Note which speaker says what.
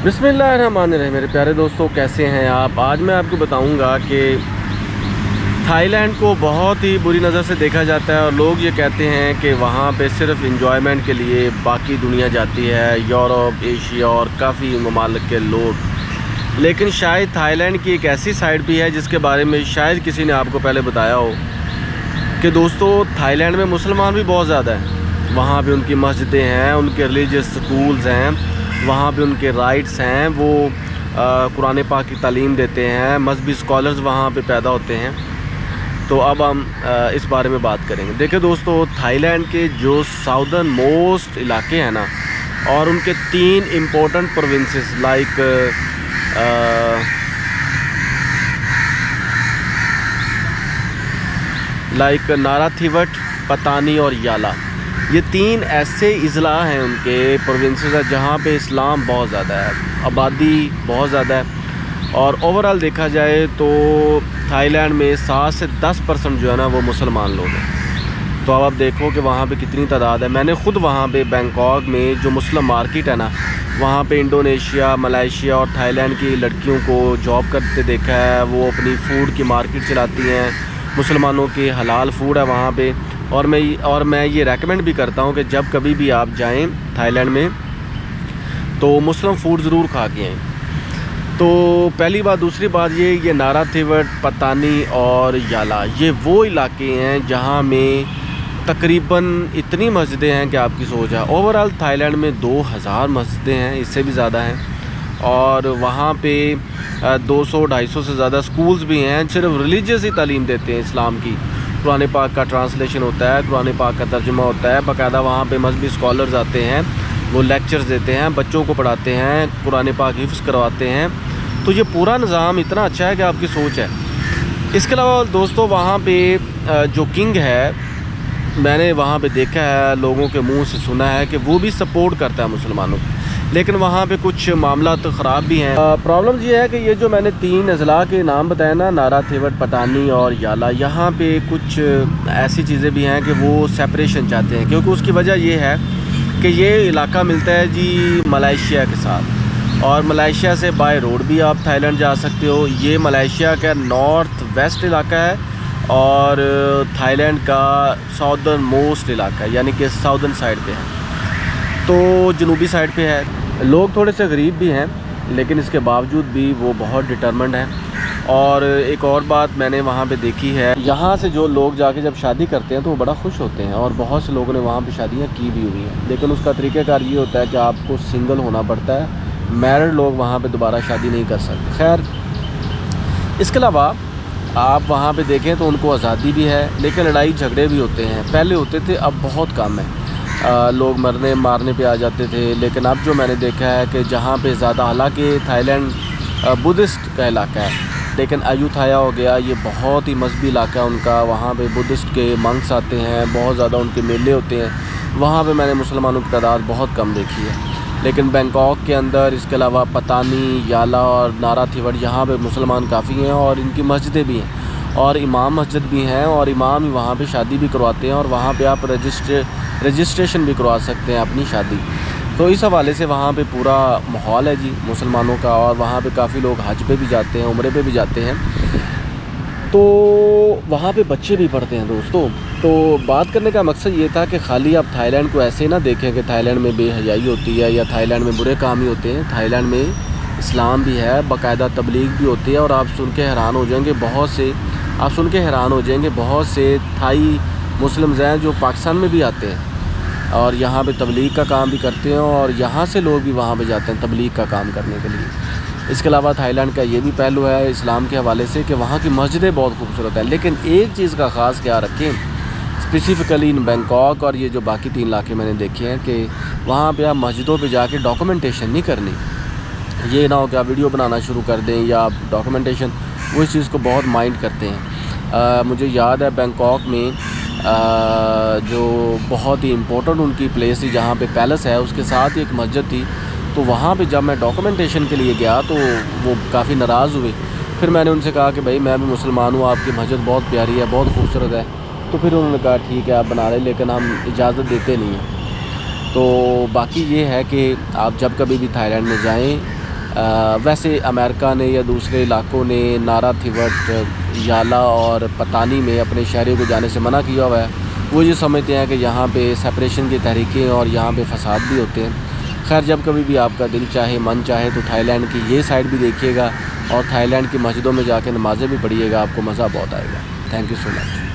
Speaker 1: बिस्मिल्लाहिर्रहमानिर्रहीम। मेरे प्यारे दोस्तों, कैसे हैं आप। आज मैं आपको बताऊंगा कि थाईलैंड को बहुत ही बुरी नज़र से देखा जाता है और लोग ये कहते हैं कि वहाँ पे सिर्फ इंजॉयमेंट के लिए बाकी दुनिया जाती है, यूरोप, एशिया और काफ़ी ममालिक के लोग। लेकिन शायद थाईलैंड की एक ऐसी साइड भी है जिसके बारे में शायद किसी ने आपको पहले बताया हो कि दोस्तों थाईलैंड में मुसलमान भी बहुत ज़्यादा हैं। वहाँ पे उनकी मस्जिदें हैं, उनके रिलीजियस स्कूल्स हैं, वहाँ पे उनके राइट्स हैं, वो कुरान पाक की तालीम देते हैं, मजहबी स्कॉलर्स वहाँ पे पैदा होते हैं। तो अब हम इस बारे में बात करेंगे। देखिए दोस्तों, थाईलैंड के जो साउदर्न मोस्ट इलाके हैं ना, और उनके 3 इम्पोर्टेंट प्रोविंसेस लाइक नाराथिवट, पतानी और याला, ये 3 ऐसे अजला हैं, उनके प्रोविंसेस हैं जहाँ पे इस्लाम बहुत ज़्यादा है, आबादी बहुत ज़्यादा है। और ओवरऑल देखा जाए तो थाईलैंड में 7 से 10% जो है ना वो मुसलमान लोग हैं। तो अब आप देखो कि वहाँ पे कितनी तादाद है। मैंने ख़ुद वहाँ पे बैंकॉक में जो मुस्लिम मार्केट है ना, वहाँ पे इंडोनेशिया, मलेशिया और थाईलैंड की लड़कियों को जॉब करते देखा है। वो अपनी फ़ूड की मार्केट चलाती हैं, मुसलमानों की हलाल फूड है वहाँ पे। और मैं ये रेकमेंड भी करता हूँ कि जब कभी भी आप जाएं थाईलैंड में तो मुस्लिम फ़ूड ज़रूर खा के आएँ। तो पहली बात। दूसरी बात ये नाराथिवट, पतानी और याला, ये वो इलाके हैं जहाँ में तकरीबन इतनी मस्जिदें हैं कि आपकी सोच है। ओवरऑल थाईलैंड में 2000 मस्जिदें हैं, इससे भी ज़्यादा हैं। और वहाँ पे 200-250 से ज़्यादा स्कूल्स भी हैं, सिर्फ रिलीजियस ही तालीम देते हैं इस्लाम की। कुरान पाक का ट्रांसलेशन होता है, कुरान पाक का तर्जुमा होता है, बाकायदा वहाँ पे मजहबी स्कॉलर्स आते हैं, वो लेक्चर्स देते हैं, बच्चों को पढ़ाते हैं, कुरान पाक हिफ्ज़ करवाते हैं। तो ये पूरा निज़ाम इतना अच्छा है कि आपकी सोच है। इसके अलावा दोस्तों, वहाँ पे जो किंग है, मैंने वहाँ पे देखा है, लोगों के मुंह से सुना है कि वो भी सपोर्ट करता है मुसलमानों को। लेकिन वहाँ पे कुछ मामला तो ख़राब भी हैं। प्रॉब्लम ये है कि ये जो मैंने 3 अजला के नाम बताए ना, नाराथिवट, पतानी और याला, यहाँ पे कुछ ऐसी चीज़ें भी हैं कि वो सेपरेशन चाहते हैं। क्योंकि उसकी वजह ये है कि ये इलाका मिलता है जी मलेशिया के साथ, और मलेशिया से बाय रोड भी आप थाईलैंड जा सकते हो। ये मलेशिया का नॉर्थ वेस्ट इलाका है और थाईलैंड का साउदर्न मोस्ट इलाका है, यानी कि साउदर्न साइड पे है, तो जनूबी साइड पे है। लोग थोड़े से गरीब भी हैं, लेकिन इसके बावजूद भी वो बहुत डिटरमेंट हैं। और एक और बात मैंने वहाँ पे देखी है, यहाँ से जो लोग जाके जब शादी करते हैं तो वो बड़ा खुश होते हैं, और बहुत से लोगों ने वहाँ पे शादियाँ की भी हुई हैं। लेकिन उसका तरीक़ाकार ये होता है कि आपको सिंगल होना पड़ता है, मैरिड लोग वहाँ पे दोबारा शादी नहीं कर सकते। खैर, इसके अलावा आप वहाँ पे देखें तो उनको आज़ादी भी है, लेकिन लड़ाई झगड़े भी होते हैं। पहले होते थे, अब बहुत कम है। लोग मरने मारने पे आ जाते थे। लेकिन अब जो मैंने देखा है कि जहाँ पे ज़्यादा, हालांकि थाईलैंड बुद्धिस्ट का इलाका है, लेकिन अयुथाया हो गया, ये बहुत ही मजहबी इलाका है उनका। वहाँ पे बुद्धिस्ट के मंक्स आते हैं, बहुत ज़्यादा उनके मेले होते हैं। वहाँ पे मैंने मुसलमानों की तादाद बहुत कम देखी है। लेकिन बैंकॉक के अंदर इसके अलावा पतानी, याला और नाराथिवट, यहाँ पे मुसलमान काफ़ी हैं और इनकी मस्जिदें भी हैं और इमाम मस्जिद भी हैं, और इमाम ही वहाँ पे शादी भी करवाते हैं, और वहाँ पे आप रजिस्ट्रेशन भी करवा सकते हैं अपनी शादी। तो इस हवाले से वहाँ पे पूरा माहौल है जी मुसलमानों का, और वहाँ पे काफ़ी लोग हज पे भी जाते हैं, उम्रे पे भी जाते हैं। तो वहाँ पे बच्चे भी पढ़ते हैं दोस्तों। तो बात करने का मकसद ये था कि खाली आप थाईलैंड को ऐसे ना देखें कि थाईलैंड में बेहयाई होती है या थाईलैंड में बुरे काम ही होते हैं। थाईलैंड में इस्लाम भी है, बाकायदा तबलीग भी होती है, और आप सुन के हैरान हो जाएंगे, बहुत से थाई मुस्लिम्स हैं जो पाकिस्तान में भी आते हैं और यहाँ पे तबलीग का काम भी करते हैं, और यहाँ से लोग भी वहाँ पे जाते हैं तबलीग का काम करने के लिए। इसके अलावा थाईलैंड का ये भी पहलू है इस्लाम के हवाले से कि वहाँ की मस्जिदें बहुत खूबसूरत हैं। लेकिन एक चीज़ का ख़ास ख्याल रखें, स्पेसिफ़िकली इन बैंकॉक और ये जो बाकी 3 इलाके मैंने देखे हैं, कि वहाँ पे आप मस्जिदों पे जाके डॉक्यूमेंटेशन नहीं करनी। ये ना हो कि आप वीडियो बनाना शुरू कर दें या आप डॉक्यूमेंटेशन, वो इस चीज़ को बहुत माइंड करते हैं। मुझे याद है बैंकॉक में जो बहुत ही इम्पोर्टेंट उनकी प्लेस थी, जहाँ पे पैलेस है, उसके साथ ही एक मस्जिद थी। तो वहाँ पे जब मैं डॉक्यूमेंटेशन के लिए गया तो वो काफ़ी नाराज़ हुए। फिर मैंने उनसे कहा कि भाई मैं भी मुसलमान हूँ, आपकी मस्जिद बहुत प्यारी है, बहुत खूबसूरत है। तो फिर उन्होंने कहा ठीक है आप बना लें, लेकिन हम इजाज़त देते नहीं हैं। तो बाकी ये है कि आप जब कभी भी थाईलैंड में जाएं ویسے امریکہ نے یا دوسرے علاقوں نے نارا تھیوٹ، یالا اور پتانی میں اپنے شہریوں کو جانے سے منع کیا ہوا ہے۔ وہ یہ سمجھتے ہیں کہ یہاں پہ سپریشن کی تحریکیں اور یہاں پہ فساد بھی ہوتے ہیں۔ خیر، جب کبھی بھی آپ کا دل چاہے، من چاہے تو تھائی لینڈ کی یہ سائڈ بھی دیکھیے گا اور تھائی لینڈ کی مسجدوں میں جا کے نمازیں بھی پڑھیے گا، آپ کو مزہ بہت آئے گا۔ Thank you so much.